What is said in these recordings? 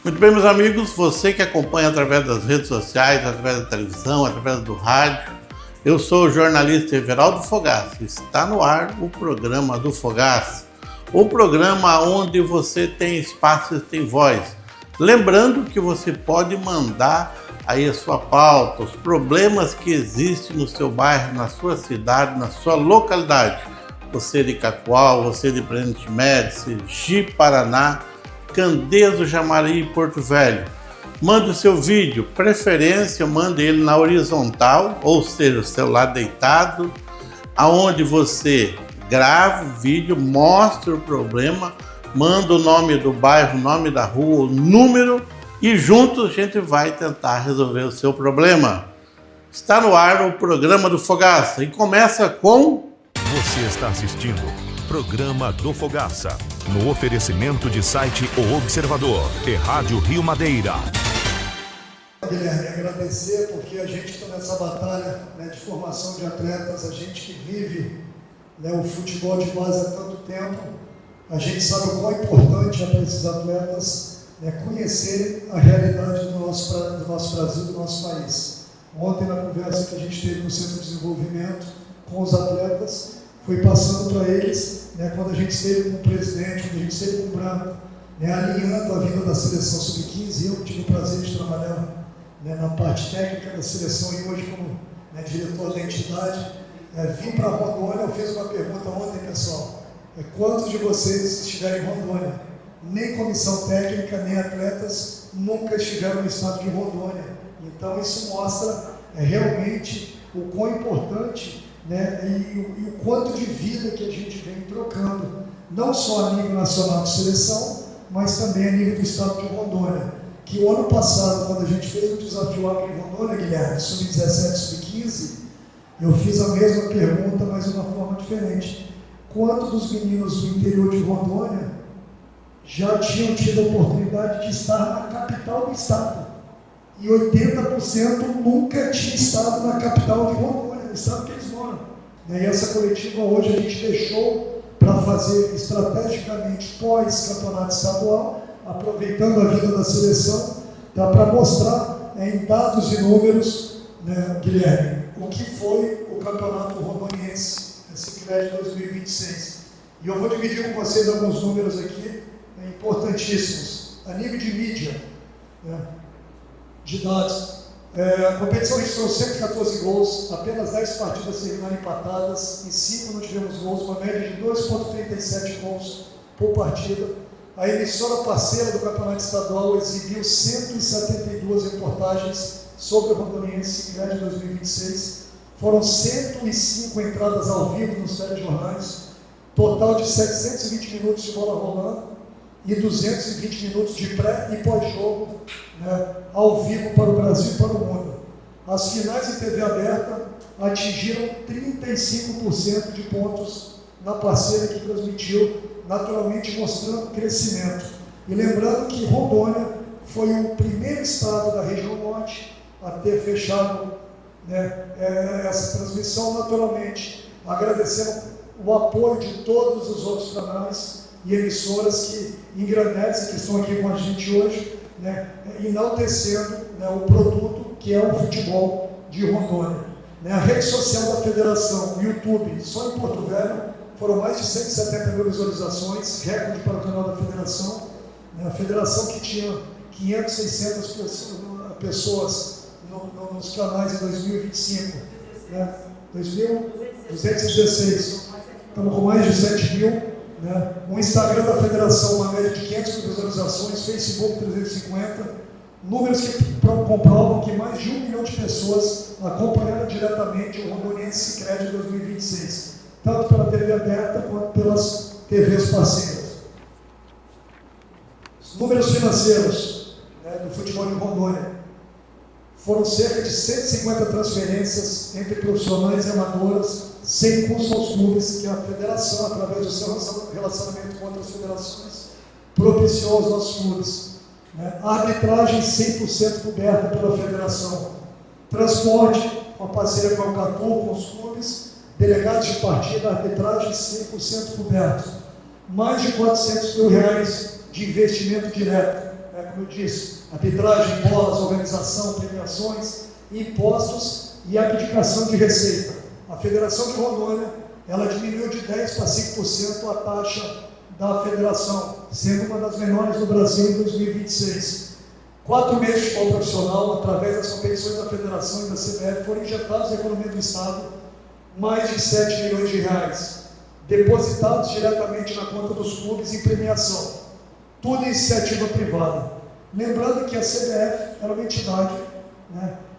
Muito bem, meus amigos, você que acompanha através das redes sociais, através da televisão, através do rádio, eu sou o jornalista Everaldo Fogaça. Está no ar o programa do Fogaça, o programa onde você tem espaço e tem voz. Lembrando que você pode mandar aí a sua pauta, os problemas que existem no seu bairro, na sua cidade, na sua localidade. Você de Cacoal, você de Presidente Médici, Ji-Paraná, Candeso, Jamari e Porto Velho. Mande o seu vídeo, preferência, mande ele na horizontal, ou seja, o celular deitado, aonde você grava o vídeo, mostra o problema, manda o nome do bairro, o nome da rua, o número e juntos a gente vai tentar resolver o seu problema. Está no ar o programa do Fogaça e começa com... Você está assistindo Programa do Fogaça, no oferecimento de site O Observador e Rádio Rio Madeira. Guilherme, agradecer porque a gente está nessa batalha, de formação de atletas, a gente que vive, o futebol de base há tanto tempo, a gente sabe o quão importante é para esses atletas conhecerem a realidade do nosso Brasil, do nosso país. Ontem, na conversa que a gente teve no Centro de Desenvolvimento com os atletas, foi passando para eles, quando a gente esteve com o presidente, quando a gente esteve com o Branco, alinhando a vinda da seleção sub-15, eu tive o prazer de trabalhar na parte técnica da seleção e hoje como diretor da entidade, vim para Rondônia. Eu fiz uma pergunta ontem, pessoal, quantos de vocês estiveram em Rondônia? Nem comissão técnica, nem atletas nunca estiveram no estado de Rondônia. Então isso mostra realmente o quão importante e o quanto de vida que a gente vem trocando, não só a nível nacional de seleção, mas também a nível do estado de Rondônia. Que o ano passado, quando a gente fez o desafio aqui em Rondônia, Guilherme, sub-17, sub-15, eu fiz a mesma pergunta, mas de uma forma diferente. Quantos dos meninos do interior de Rondônia já tinham tido a oportunidade de estar na capital do estado? E 80% nunca tinha estado na capital de Rondônia, no estado que eles moram. E essa coletiva hoje a gente deixou para fazer estrategicamente pós-campeonato estadual, aproveitando a vida da seleção, para mostrar em dados e números, Guilherme, o que foi o campeonato rondoniense, esse CRED 2026. E eu vou dividir com vocês alguns números aqui, importantíssimos. A nível de mídia, de dados, a competição registrou 114 gols, apenas 10 partidas terminaram empatadas, em 5 não tivemos gols, uma média de 2,37 gols por partida. A emissora parceira do campeonato estadual exibiu 172 reportagens sobre o Rondoniense CRED 2026. Foram 105 entradas ao vivo nos telejornais, total de 720 minutos de bola rolando e 220 minutos de pré e pós-jogo, ao vivo para o Brasil e para o mundo. As finais em TV aberta atingiram 35% de pontos na parceira que transmitiu, naturalmente mostrando crescimento. E lembrando que Rondônia foi o primeiro estado da região norte a ter fechado essa transmissão, naturalmente, agradecendo o apoio de todos os outros canais e emissoras que engrandecem, que estão aqui com a gente hoje, enaltecendo o produto que é o futebol de Rondônia. A rede social da federação, o YouTube, só em Porto Velho, foram mais de 170 mil visualizações, recorde para o canal da federação. A federação que tinha 500, 600 pessoas nos canais em 2025, 2.216, estamos com mais de 7 mil. O Instagram da federação, uma média de 500 mil visualizações, Facebook 350, números que comprovam que mais de 1 milhão de pessoas acompanharam diretamente o Rondoniense CRED 2026, tanto pela TV aberta quanto pelas TVs parceiras. Os números financeiros do futebol de Rondônia foram cerca de 150 transferências entre profissionais e amadoras, sem custo aos clubes, que a federação, através do seu relacionamento com outras federações, propiciou aos nossos clubes. Arbitragem 100% coberta pela federação. Transporte, uma parceria com a Catu, com os clubes, delegados de partida, arbitragem 100% coberto. Mais de R$400 mil de investimento direto. Como eu disse, arbitragem, bolas, organização, premiações, impostos e abdicação de receita. A Federação de Rondônia, ela diminuiu de 10% para 5% a taxa da federação, sendo uma das menores do Brasil em 2026. 4 meses de futebol profissional, através das competições da federação e da CBF, foram injetados na economia do Estado mais de R$7 milhões, depositados diretamente na conta dos clubes em premiação. Tudo iniciativa privada. Lembrando que a CBF era uma entidade,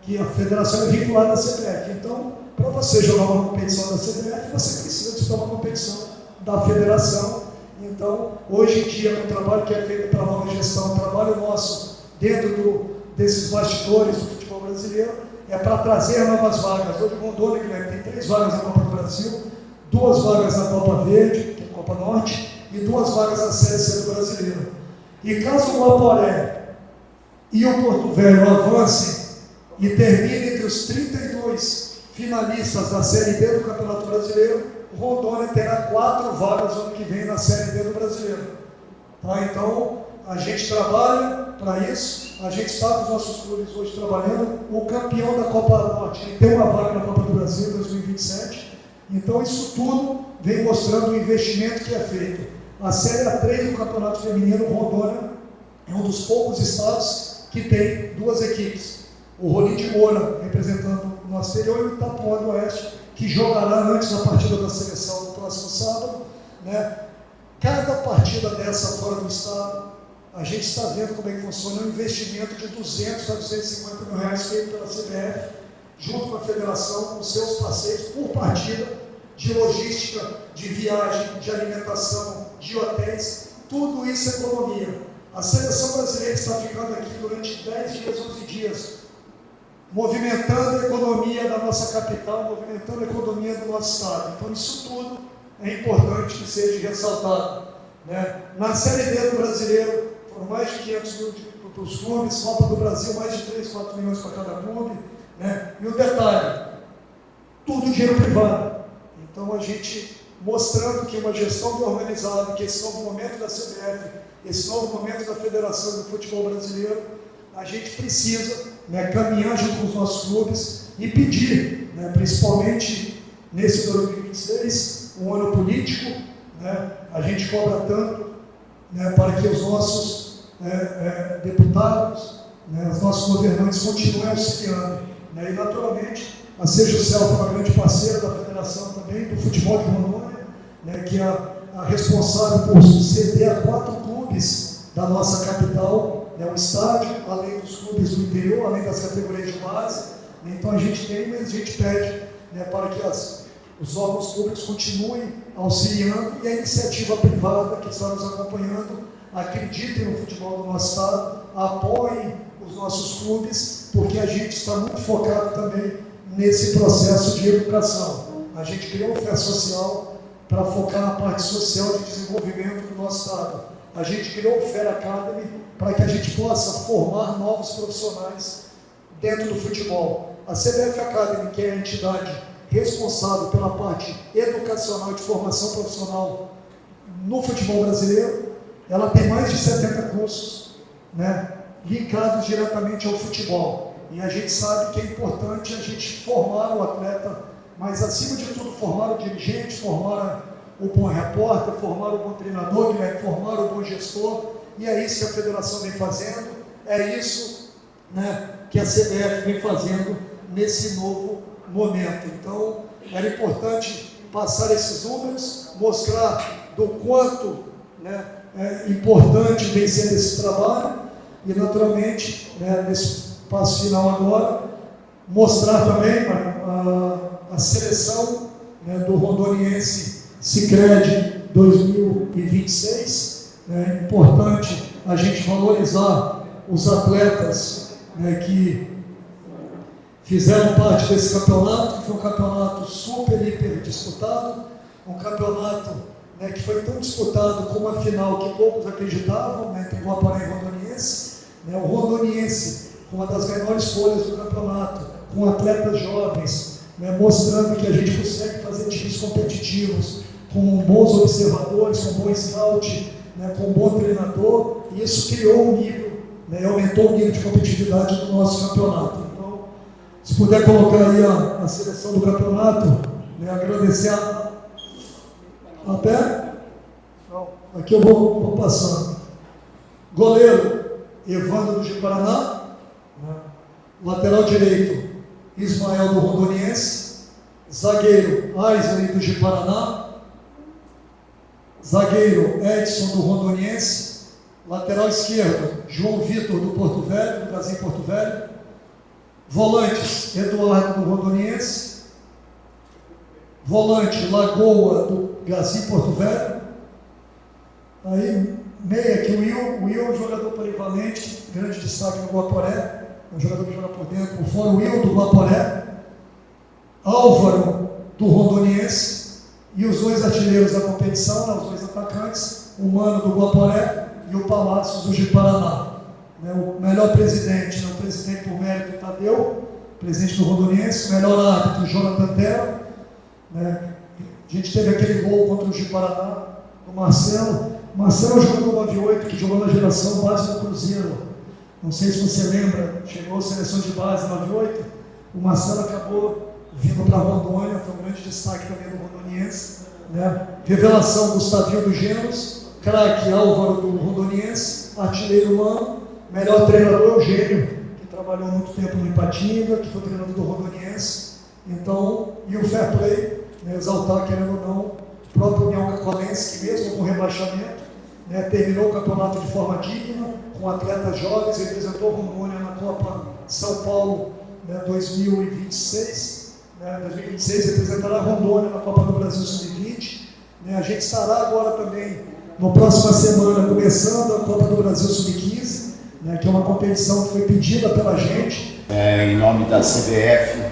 que a federação é vinculada à CBF. Então, para você jogar uma competição da CBF, você precisa disputar uma competição da federação. Então, hoje em dia, com o trabalho que é feito pela nova gestão, o trabalho nosso dentro desses bastidores do futebol brasileiro, é para trazer novas vagas. Hoje, Rondônia, tem 3 vagas na Copa do Brasil, 2 vagas na Copa Verde, que é a Copa Norte, e 2 vagas na Série C do Brasileiro. E caso o Aporé e o Porto Velho avancem e terminem entre os 32 finalistas da Série D do Campeonato Brasileiro, Rondônia terá 4 vagas no ano que vem na Série D do Brasileiro. Então, a gente trabalha para isso, a gente está com os nossos clubes hoje trabalhando. O campeão da Copa Norte tem uma vaga na Copa do Brasil em 2027. Então, isso tudo vem mostrando o investimento que é feito. A Série A3 do Campeonato Feminino, Rondônia é um dos poucos estados que tem 2 equipes. O Rolim de Moura, representando o nosso exterior, e o Itapuã do Oeste, que jogará antes da partida da seleção no próximo sábado. Cada partida dessa fora do estado, a gente está vendo como é que funciona um investimento de R$200 a R$250 mil feito pela CBF, junto com a federação, com seus parceiros por partida, de logística, de viagem, de alimentação, de hotéis, tudo isso é economia. A seleção brasileira está ficando aqui durante 10 dias, 11 dias, movimentando a economia da nossa capital, movimentando a economia do nosso estado. Então, isso tudo é importante que seja ressaltado. Na Série D do Brasileiro, foram mais de 500 mil para os clubes, Copa do Brasil, mais de 3, 4 milhões para cada clube. E o detalhe, tudo dinheiro privado. Então, a gente mostrando que uma gestão bem organizada, que esse novo momento da CBF, esse novo momento da Federação do Futebol Brasileiro, a gente precisa caminhar junto com os nossos clubes e pedir, principalmente nesse 2026, um ano político, a gente cobra tanto para que os nossos deputados, os nossos governantes continuem auxiliando. E, naturalmente, a Sejusel foi uma grande parceira da federação também, do futebol de Rondônia, que é a responsável por ceder a 4 clubes da nossa capital, o estádio, além dos clubes do interior, além das categorias de base. Então, a gente tem, mas a gente pede para que os órgãos públicos continuem auxiliando e a iniciativa privada que está nos acompanhando acreditem no futebol do nosso estado, apoiem os nossos clubes, porque a gente está muito focado também nesse processo de educação. A gente criou o FER Social para focar na parte social de desenvolvimento do nosso estado. A gente criou o FER Academy para que a gente possa formar novos profissionais dentro do futebol. A CBF Academy, que é a entidade responsável pela parte educacional e de formação profissional no futebol brasileiro, ela tem mais de 70 cursos, linkados diretamente ao futebol. E a gente sabe que é importante a gente formar o atleta, mas acima de tudo formar o dirigente, formar o bom repórter, formar o bom treinador, formar o bom gestor. E é isso que a federação vem fazendo, é isso que a CBF vem fazendo nesse novo momento. Então, era importante passar esses números, mostrar do quanto é importante vem sendo esse trabalho e, naturalmente, nesse passo final agora, mostrar também a seleção do Rondoniense Sicredi 2026. É importante a gente valorizar os atletas que fizeram parte desse campeonato, que foi um campeonato super, hiper disputado, um campeonato né, que foi tão disputado como a final que poucos acreditavam, né, entre Guaporé e Rondoniense, né, o Rondoniense com uma das menores folhas do campeonato, com atletas jovens, né, mostrando que a gente consegue fazer times competitivos, com bons observadores, com bom scout, né, com um bom treinador, e isso criou um nível, né, aumentou o nível de competitividade do nosso campeonato. Então, se puder colocar aí a seleção do campeonato, né, agradecer até. Não, aqui eu vou passando. Goleiro, Evandro do Paraná. Né? Lateral direito, Ismael do Rondoniense. Zagueiro, Aisley do Paraná. Zagueiro, Edson do Rondoniense. Lateral esquerdo, João Vitor do Porto Velho, do Brasil Porto Velho. Volantes, Eduardo do Rondoniense. Volante, Lagoa do Brasil Porto Velho. Aí, meia aqui, o Will é um jogador polivalente, grande destaque no Guaporé, é um jogador que joga por dentro, fora o Will do Guaporé. Álvaro do Rondoniense. E os dois artilheiros da competição, né, os dois atacantes, o Mano do Guaporé e o Palácios do Ji-Paraná. Né, o melhor presidente, né, o presidente por mérito Tadeu, presidente do Rondoniense, o melhor árbitro, Jonathan Terra. Né, a gente teve aquele gol contra o Ji-Paraná, do Marcelo. O Marcelo jogou no 98, que jogou na geração base do Cruzeiro. Não sei se você lembra, chegou a seleção de base em 98. O Marcelo acabou vindo para Rondônia, foi um grande destaque também do Rondoniense. Né? Revelação, Gustavinho do Gêneros, craque Álvaro do Rondoniense, artilheiro Mano, melhor treinador Eugênio, que trabalhou muito tempo no Ipatinga, que foi treinador do Rondoniense. Então, e o fair play, né, exaltar, querendo ou não, o próprio União Cacoalense, que mesmo com rebaixamento, né, terminou o campeonato de forma digna, com atletas jovens, representou Rondônia na Copa São Paulo, né, 2026. 2026 representará Rondônia na Copa do Brasil Sub-20. Né, a gente estará agora também, na próxima semana, começando a Copa do Brasil Sub-15, né, que é uma competição que foi pedida pela gente. Em nome da CBF,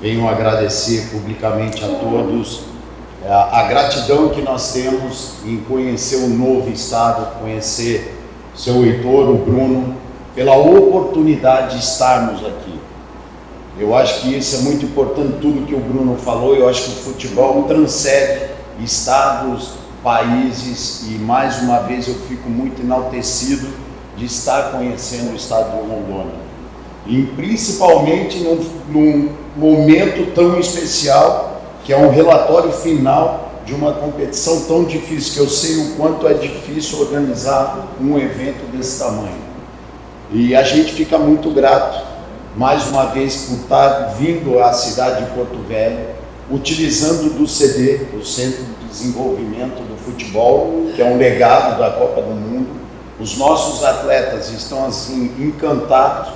venho agradecer publicamente a todos a gratidão que nós temos em conhecer o novo estado, conhecer o seu Heitor, o Bruno, pela oportunidade de estarmos aqui. Eu acho que isso é muito importante, tudo que o Bruno falou. Eu acho que o futebol transcende estados, países, e mais uma vez eu fico muito enaltecido de estar conhecendo o estado de Rondônia. E principalmente num momento tão especial, que é um relatório final de uma competição tão difícil, que eu sei o quanto é difícil organizar um evento desse tamanho. E a gente fica muito grato, mais uma vez, por estar vindo à cidade de Porto Velho, utilizando do CD, o Centro de Desenvolvimento do Futebol, que é um legado da Copa do Mundo. Os nossos atletas estão assim encantados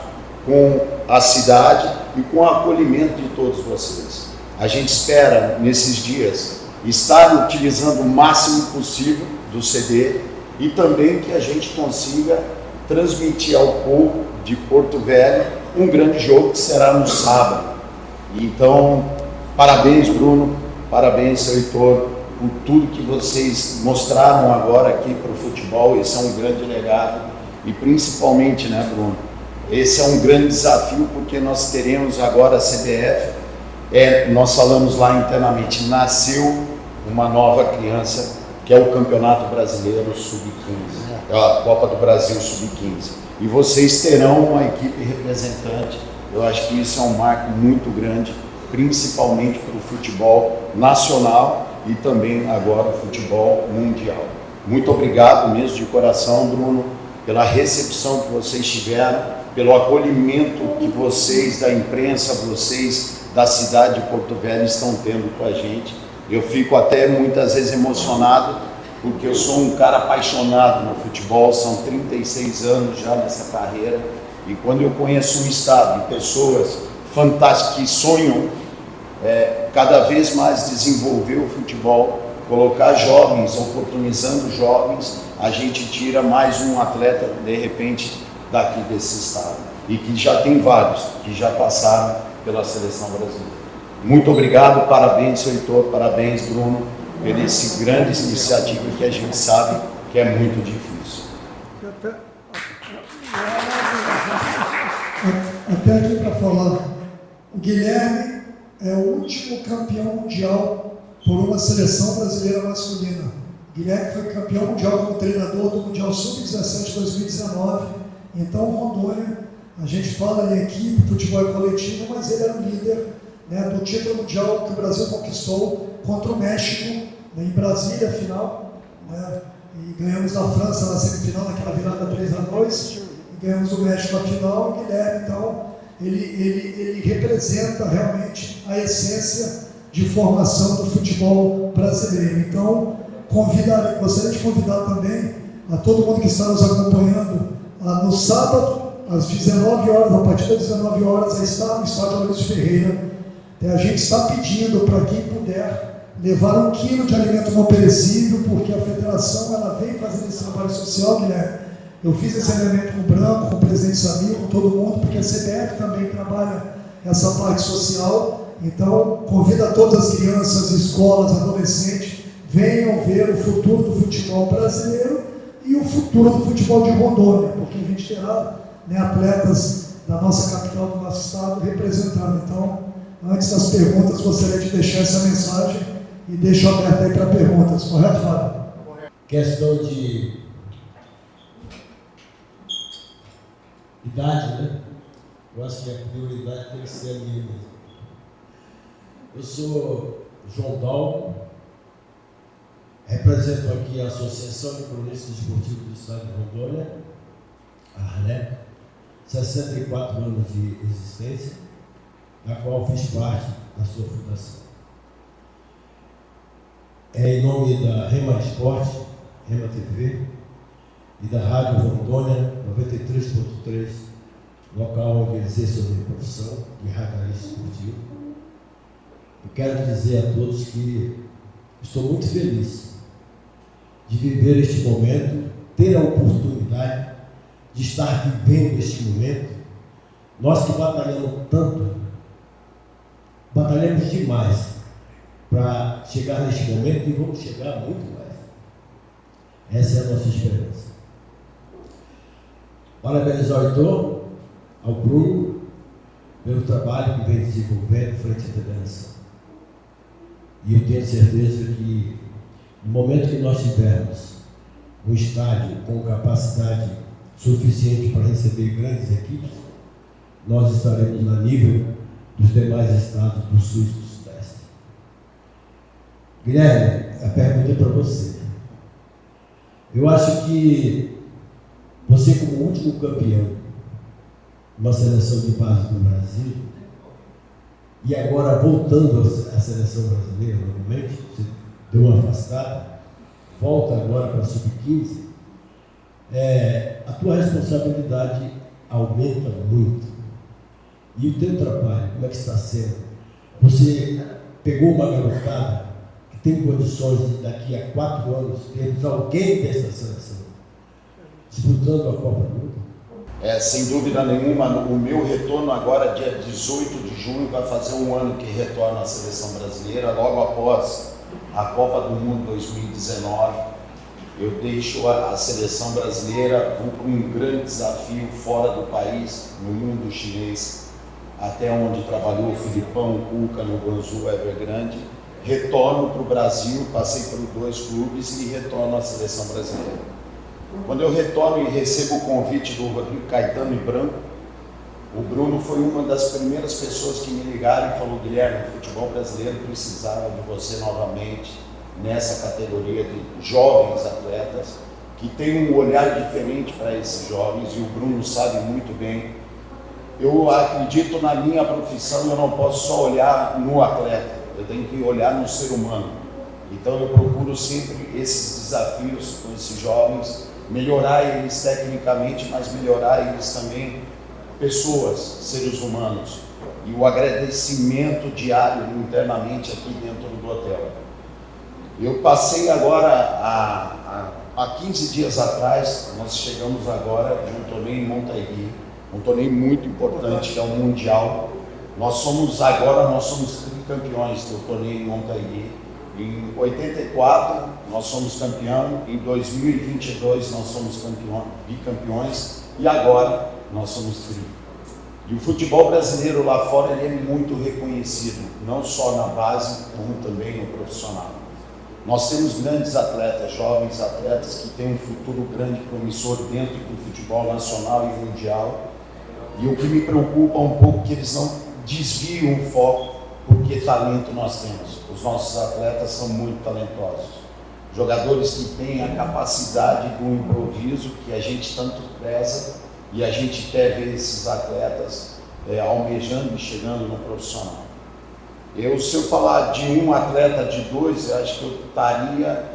com a cidade e com o acolhimento de todos vocês. A gente espera, nesses dias, estar utilizando o máximo possível do CD e também que a gente consiga transmitir ao povo de Porto Velho um grande jogo que será no sábado. Então, parabéns, Bruno, parabéns, seu Heitor, por tudo que vocês mostraram agora aqui para o futebol. Esse é um grande legado e principalmente, né, Bruno, esse é um grande desafio, porque nós teremos agora a CBF, nós falamos lá internamente, nasceu uma nova criança, que é o Campeonato Brasileiro Sub-15, a Copa do Brasil Sub-15. E vocês terão uma equipe representante. Eu acho que isso é um marco muito grande, principalmente para o futebol nacional e também agora o futebol mundial. Muito obrigado mesmo de coração, Bruno, pela recepção que vocês tiveram, pelo acolhimento que vocês da imprensa, vocês da cidade de Porto Velho estão tendo com a gente. Eu fico até muitas vezes emocionado, porque eu sou um cara apaixonado no futebol, são 36 anos já nessa carreira, e quando eu conheço um estado de pessoas fantásticas que sonham cada vez mais desenvolver o futebol, colocar jovens, oportunizando jovens, a gente tira mais um atleta, de repente, daqui desse estado, e que já tem vários, que já passaram pela seleção brasileira. Muito obrigado, parabéns, seu Heitor, parabéns, Bruno, por esse grande iniciativa que a gente sabe que é muito difícil. Até aqui para falar, o Guilherme é o último campeão mundial por uma seleção brasileira masculina. O Guilherme foi campeão mundial como treinador do Mundial Sub-17 2019. Então, Rondônia, a gente fala em equipe, futebol coletivo, mas ele era o líder, né, do título mundial que o Brasil conquistou contra o México, né, em Brasília, final, né, e ganhamos da França na semifinal, naquela virada 3-2, e ganhamos o México na final. O Guilherme, então, ele representa realmente a essência de formação do futebol brasileiro. Então, gostaria de convidar também a todo mundo que está nos acompanhando no sábado, às 19 horas, a partir das 19 horas, a estar no estádio Aloysio Ferreira. A gente está pedindo para quem puder levar 1 quilo de alimento não perecível, porque a federação ela vem fazendo esse trabalho social, Guilherme. Eu fiz esse elemento com o Branco, com o presidente Samir, com todo mundo, porque a CBF também trabalha essa parte social. Então, convido todas as crianças, escolas, adolescentes, venham ver o futuro do futebol brasileiro e o futuro do futebol de Rondônia, porque a gente terá, né, atletas da nossa capital, do nosso estado, representando. Então, antes das perguntas, gostaria de deixar essa mensagem e deixo aberto aí para perguntas. Correto, Fábio? Questão de idade, né? Eu acho que a prioridade tem que ser a minha mesmo. Eu sou João Dalmo, represento aqui a Associação de Cronistas Esportivos do Estado de Rondônia, a ARNEP, 64 anos de existência, da qual fiz parte da sua fundação. É em nome da Rema Esporte, Rema TV e da Rádio Rondônia 93.3, local onde exerço a minha profissão de radialista esportivo. Eu quero dizer a todos que estou muito feliz de viver este momento, ter a oportunidade de estar vivendo este momento. Nós que batalhamos tanto, batalhamos demais para chegar neste momento e vamos chegar muito mais. Essa é a nossa esperança. Parabenizar ao Heitor, ao Bruno, pelo trabalho que vem desenvolvendo frente à federação. E eu tenho certeza que no momento que nós tivermos um estádio com capacidade suficiente para receber grandes equipes, nós estaremos a nível dos demais estados do Sul e do Sudeste. Guilherme, a pergunta é para você. Eu acho que você, como último campeão de uma seleção de base do Brasil, e agora voltando à seleção brasileira novamente, você deu uma afastada, volta agora para a Sub-15, a tua responsabilidade aumenta muito. E o teu trabalho, como é que está sendo? Você pegou uma garotada que tem condições de daqui a 4 anos termos alguém dessa seleção disputando a Copa do Mundo? Sem dúvida nenhuma, o meu retorno agora, dia 18 de junho, vai fazer 1 ano que retorno à seleção brasileira, logo após a Copa do Mundo 2019. Eu deixo a seleção brasileira, vou para um grande desafio fora do país, no mundo chinês, até onde trabalhou o Filipão, o Cuca, no Guangzhou, Evergrande. Retorno para o Brasil, passei por 2 clubes e retorno à seleção brasileira. Quando eu retorno e recebo o convite do Rodrigo Caetano e Branco, o Bruno foi uma das primeiras pessoas que me ligaram e falou: Guilherme, o futebol brasileiro precisava de você novamente nessa categoria de jovens atletas que tem um olhar diferente para esses jovens, e o Bruno sabe muito bem. Eu acredito na minha profissão, eu não posso só olhar no atleta, eu tenho que olhar no ser humano. Então eu procuro sempre esses desafios com esses jovens, melhorar eles tecnicamente, mas melhorar eles também pessoas, seres humanos. E o agradecimento diário internamente aqui dentro do hotel. Eu passei agora, há 15 dias atrás, nós chegamos agora de um torneio em Montaigui, um torneio muito importante, que é o Mundial. Nós somos tricampeões do torneio em Montaigui. Em 84 nós somos campeão, em 2022 nós somos bicampeões e agora nós somos tri. E o futebol brasileiro lá fora ele é muito reconhecido, não só na base, como também no profissional. Nós temos grandes atletas, jovens atletas que têm um futuro grande promissor dentro do futebol nacional e mundial. E o que me preocupa um pouco é que eles não desviam o foco, porque talento nós temos. Os nossos atletas são muito talentosos. Jogadores que têm a capacidade do improviso que a gente tanto preza e a gente quer ver esses atletas almejando e chegando no profissional. Se eu falar de um atleta, de dois, eu acho que eu estaria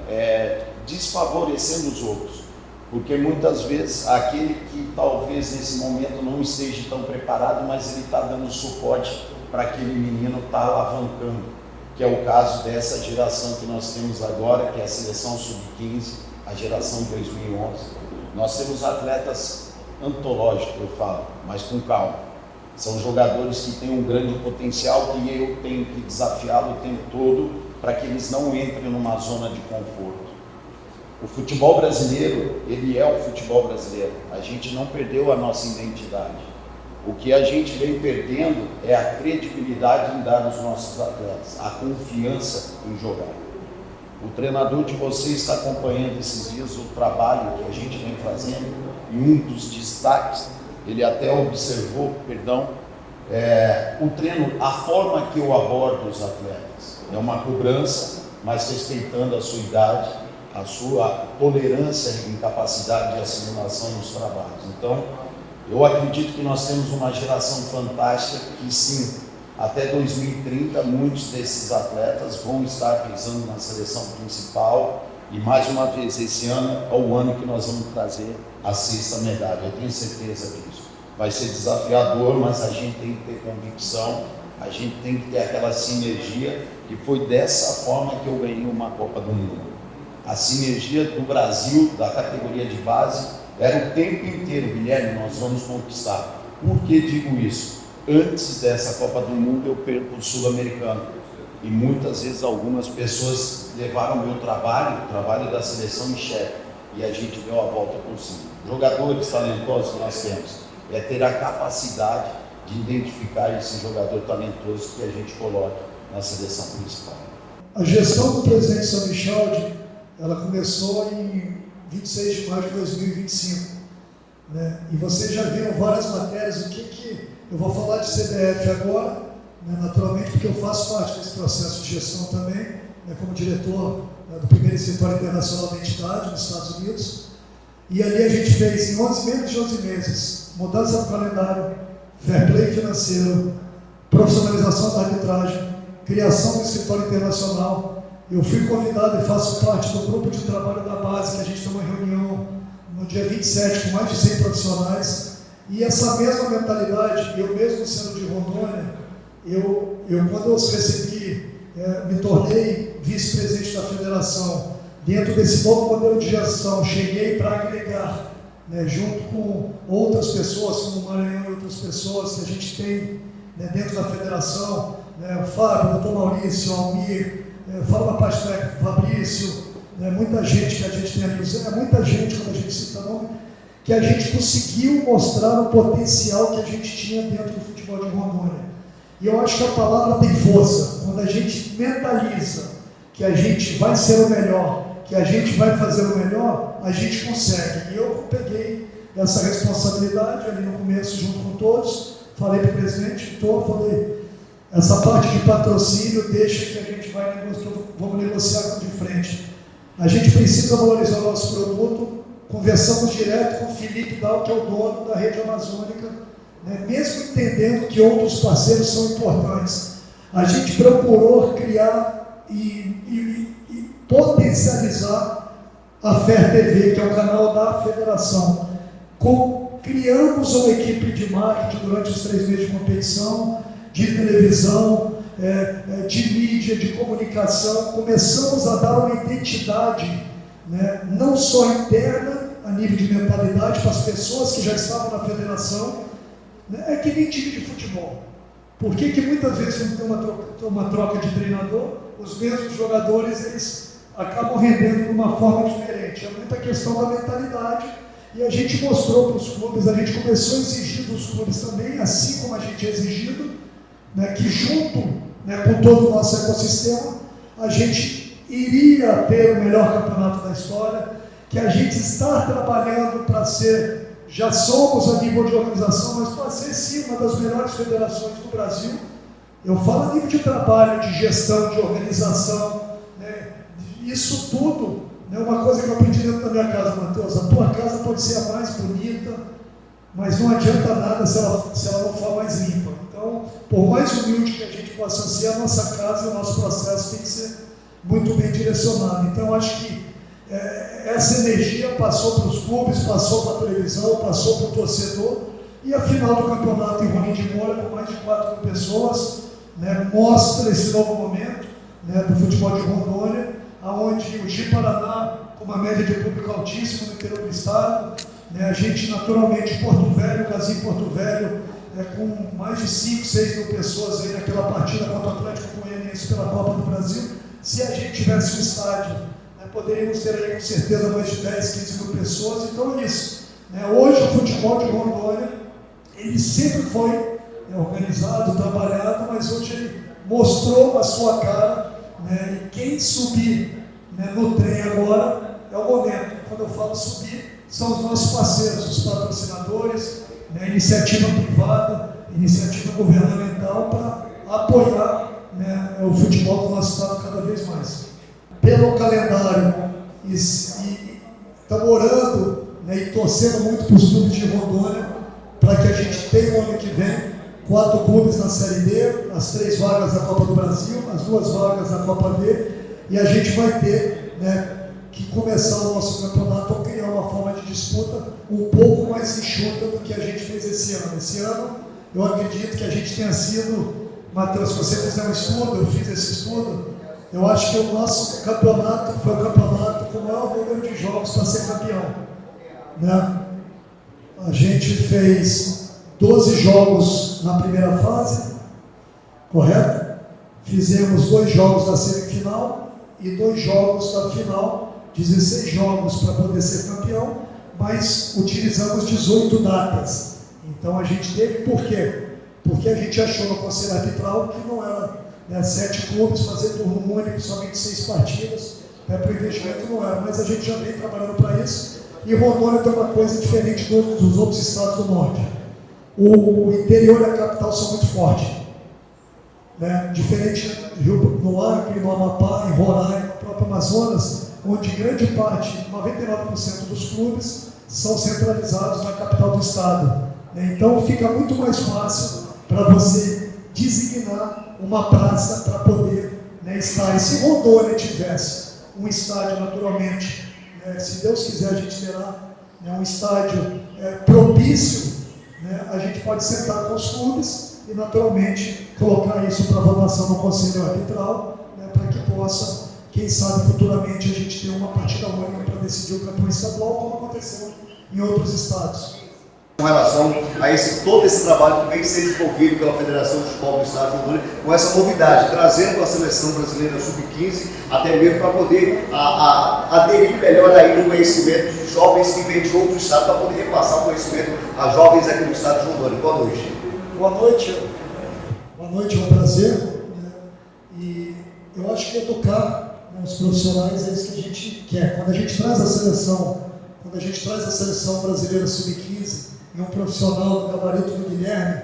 desfavorecendo os outros, porque muitas vezes aquele que talvez nesse momento não esteja tão preparado, mas ele está dando suporte para aquele menino estar alavancando, que é o caso dessa geração que nós temos agora, que é a seleção sub-15, a geração 2011. Nós temos atletas antológicos, eu falo, mas com calma. São jogadores que têm um grande potencial que eu tenho que desafiá-lo o tempo todo para que eles não entrem numa zona de conforto. O futebol brasileiro, ele é o futebol brasileiro. A gente não perdeu a nossa identidade. O que a gente vem perdendo é a credibilidade em dar aos nossos atletas, a confiança em jogar. O treinador de vocês está acompanhando esses dias o trabalho que a gente vem fazendo e um dos destaques, ele até observou, o treino, a forma que eu abordo os atletas. É uma cobrança, mas respeitando a sua idade, a sua tolerância e capacidade de assimilação nos trabalhos. Então, eu acredito que nós temos uma geração fantástica que sim, até 2030 muitos desses atletas vão estar pisando na seleção principal e mais uma vez esse ano é o ano que nós vamos trazer a 6ª medalha, eu tenho certeza disso. Vai ser desafiador, mas a gente tem que ter convicção, a gente tem que ter aquela sinergia e foi dessa forma que eu ganhei uma Copa do Mundo. A sinergia do Brasil, da categoria de base, era o tempo inteiro, Guilherme, nós vamos conquistar. Por que digo isso? Antes dessa Copa do Mundo eu perco o Sul-Americano e muitas vezes algumas pessoas levaram o meu trabalho, o trabalho da seleção em xeque e a gente deu a volta por cima. Jogadores talentosos que nós temos, é ter a capacidade de identificar esse jogador talentoso que a gente coloca na seleção principal. A gestão do presidente São Michel, ela começou em 26 de maio de 2025, né? E vocês já viram várias matérias, o que eu vou falar de CBF agora, né, naturalmente, porque eu faço parte desse processo de gestão também, né, como diretor do primeiro escritório internacional da entidade nos Estados Unidos, e ali a gente fez em menos de 11 meses, mudança do calendário, fair play financeiro, profissionalização da arbitragem, criação do escritório internacional. Eu fui convidado e faço parte do grupo de trabalho da base, que a gente tem uma reunião no dia 27 com mais de 100 profissionais, e essa mesma mentalidade, eu mesmo sendo de Rondônia, quando eu os recebi, me tornei vice-presidente da federação, dentro desse novo modelo de gestão, cheguei para agregar, né, junto com outras pessoas, como o Maranhão e outras pessoas que a gente tem, né, dentro da federação, né, o Fábio, o Dr. Maurício, o Almir, fala a parte técnica, Fabrício, né, muita gente que a gente tem ali, muita gente, quando a gente cita nome, que a gente conseguiu mostrar o potencial que a gente tinha dentro do futebol de Rondônia. E eu acho que a palavra tem força, quando a gente mentaliza que a gente vai ser o melhor, que a gente vai fazer o melhor, a gente consegue. E eu peguei essa responsabilidade ali no começo, junto com todos, falei para o presidente, falei, essa parte de patrocínio deixa que a gente vamos negociar de frente. A gente precisa valorizar o nosso produto, conversamos direto com o Felipe Dal, que é o dono da rede amazônica, né, mesmo entendendo que outros parceiros são importantes. A gente procurou criar e potencializar a FER TV, que é o canal da federação. Criamos uma equipe de marketing durante os 3 meses de competição, de televisão, de mídia, de comunicação. Começamos a dar uma identidade, né, não só interna, a nível de mentalidade, para as pessoas que já estavam na federação, né, é que nem time de futebol. Por que muitas vezes não tem uma troca de treinador? os mesmos jogadores, eles acabam rendendo de uma forma diferente. É muita questão da mentalidade, e a gente mostrou para os clubes, a gente começou a exigir dos clubes também, assim como a gente é exigido, né, que junto, né, com todo o nosso ecossistema, a gente iria ter o melhor campeonato da história, que a gente está trabalhando para ser, já somos a nível de organização, mas para ser sim uma das melhores federações do Brasil. Eu falo a nível de trabalho, de gestão, de organização, né, isso tudo, né, uma coisa que eu aprendi dentro da minha casa, Matheus, a tua casa pode ser a mais bonita, mas não adianta nada se ela não for mais limpa. Então, por mais humilde que a gente possa ser, a nossa casa e o nosso processo tem que ser muito bem direcionado. Então, acho que essa energia passou para os clubes, passou para a televisão, passou para o torcedor, e a final do campeonato em Rolim de Moura, com mais de 4.000 pessoas, né, mostra esse novo momento, né, do futebol de Rondônia, onde o Ji-Paraná, com uma média de público altíssima no interior do estado, né, a gente naturalmente, Porto Velho, Casim Porto Velho, com mais de 5, 6 mil pessoas aí naquela partida contra o Atlético Goianiense pela Copa do Brasil. Se a gente tivesse um estádio, né, poderíamos ter aí com certeza mais de 10, 15 mil pessoas. Então é isso, né? Hoje o futebol de Rondônia, ele sempre foi, né, organizado, trabalhado, mas hoje ele mostrou a sua cara, né, e quem subir, né, no trem agora é o momento. Quando eu falo subir, são os nossos parceiros, os patrocinadores, né, iniciativa privada, iniciativa governamental para apoiar, né, o futebol do nosso estado cada vez mais. Pelo calendário, e estamos orando, né, e torcendo muito para os clubes de Rondônia, para que a gente tenha o ano que vem 4 clubes na Série B, as 3 vagas da Copa do Brasil, as 2 vagas da Copa B, e a gente vai ter, né, que começar o nosso campeonato ou criar uma forma de disputa um pouco mais enxuta do que a gente fez esse ano. Esse ano, eu acredito que a gente tenha sido, Matheus, se você fizer um estudo, eu fiz esse estudo, eu acho que o nosso campeonato foi o campeonato com o maior número de jogos para ser campeão, né? A gente fez 12 jogos na primeira fase, correto? Fizemos 2 jogos da semifinal e 2 jogos da final, 16 jogos para poder ser campeão, mas utilizamos 18 datas. Então a gente teve, por quê? Porque a gente achou no Conselho Arbitral que não era, né, 7 clubes, fazer turno único, somente 6 partidas, né, para o investimento não era, mas a gente já vem trabalhando para isso. E Rondônia tem uma coisa diferente dos outros estados do norte. O interior e a capital são muito fortes, né? Diferente no Acre, no Amapá, em Roraima, no próprio Amazonas, onde grande parte, 99% dos clubes, são centralizados na capital do estado, né? Então fica muito mais fácil para você designar uma praça para poder, né, estar. E se Rondônia tivesse um estádio, naturalmente, né, se Deus quiser, a gente terá, né, um estádio propício, né, a gente pode sentar com os clubes e, naturalmente, colocar isso para votação no Conselho Arbitral, né, para que possa, quem sabe, futuramente, a gente ter uma partida única para decidir o campeão estadual, como aconteceu em outros estados. Com relação a todo esse trabalho que vem sendo desenvolvido pela Federação de Futebol do Estado de Rondônia, com essa novidade, trazendo a seleção brasileira sub-15, até mesmo para poder aderir melhor aí no conhecimento de jovens que vêm de outro estado, para poder repassar o conhecimento a jovens aqui no estado de Rondônia. Boa noite. Boa noite. Boa noite, é um prazer. Né? E eu acho que educar, né, os profissionais é isso que a gente quer. Quando a gente traz a seleção brasileira sub-15, e um profissional do gabarito do Guilherme,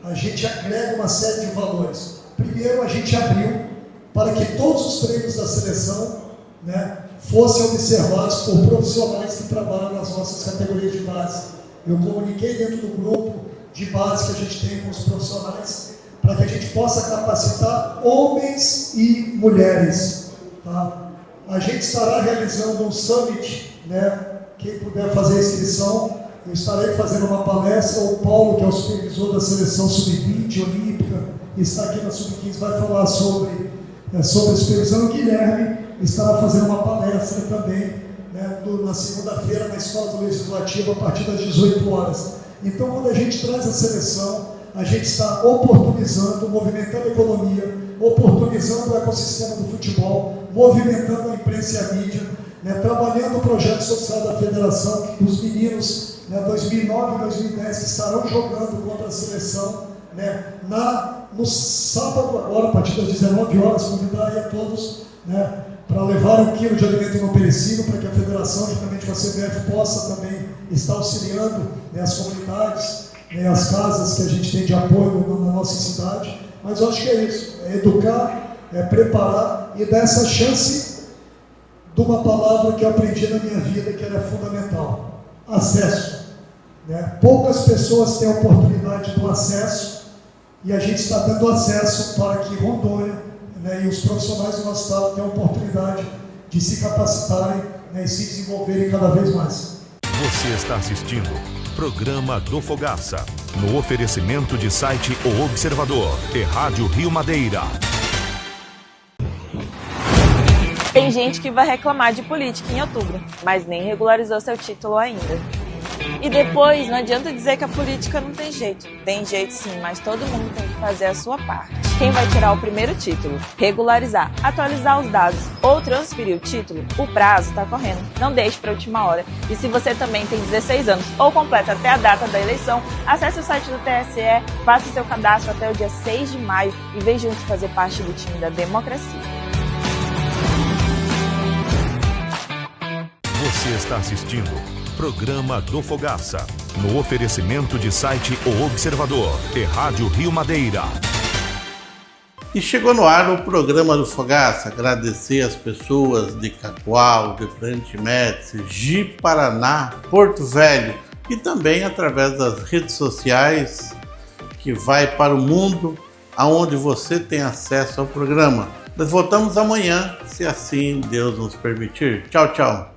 a gente agrega uma série de valores. Primeiro, a gente abriu para que todos os treinos da seleção, né, fossem observados por profissionais que trabalham nas nossas categorias de base. Eu comuniquei dentro do grupo de base que a gente tem com os profissionais, para que a gente possa capacitar homens e mulheres. Tá? A gente estará realizando um summit, né, quem puder fazer a inscrição, eu estarei fazendo uma palestra. O Paulo, que é o supervisor da seleção sub-20 olímpica, está aqui na sub-15, vai falar sobre a supervisão. O Guilherme estará fazendo uma palestra também, né, na segunda-feira na Escola do Legislativo, a partir das 18 horas. Então, quando a gente traz a seleção, a gente está oportunizando, movimentando a economia, oportunizando o ecossistema do futebol, movimentando a imprensa e a mídia, né, trabalhando o projeto social da federação, os meninos, né, 2009 e 2010, que estarão jogando contra a seleção, né, no sábado agora, a partir das 19 horas, convidar aí a todos, né, para levar 1 quilo de alimento não perecível, para que a federação, juntamente com a CBF, possa também estar auxiliando, né, as comunidades, né, as casas que a gente tem de apoio na nossa cidade. Mas eu acho que é isso, é educar, é preparar e dar essa chance de uma palavra que eu aprendi na minha vida, que ela é fundamental: acesso. Né? Poucas pessoas têm a oportunidade do acesso e a gente está dando acesso para que Rondônia, né, e os profissionais do nosso estado tenham a oportunidade de se capacitarem, né, e se desenvolverem cada vez mais. Você está assistindo Programa do Fogaça, no oferecimento de site O Observador e Rádio Rio Madeira. Tem gente que vai reclamar de política em outubro, mas nem regularizou seu título ainda. E depois, não adianta dizer que a política não tem jeito. Tem jeito sim, mas todo mundo tem que fazer a sua parte. Quem vai tirar o primeiro título, regularizar, atualizar os dados ou transferir o título, o prazo está correndo. Não deixe para a última hora. E se você também tem 16 anos ou completa até a data da eleição, acesse o site do TSE, faça seu cadastro até o dia 6 de maio e vem junto fazer parte do time da democracia. Você está assistindo Programa do Fogaça, no oferecimento de site O Observador e Rádio Rio Madeira. E chegou no ar o Programa do Fogaça. Agradecer as pessoas de Cacoal, de Presidente Médici, Ji-Paraná, Porto Velho e também através das redes sociais que vai para o mundo, aonde você tem acesso ao programa. Nós voltamos amanhã, se assim Deus nos permitir. Tchau, tchau.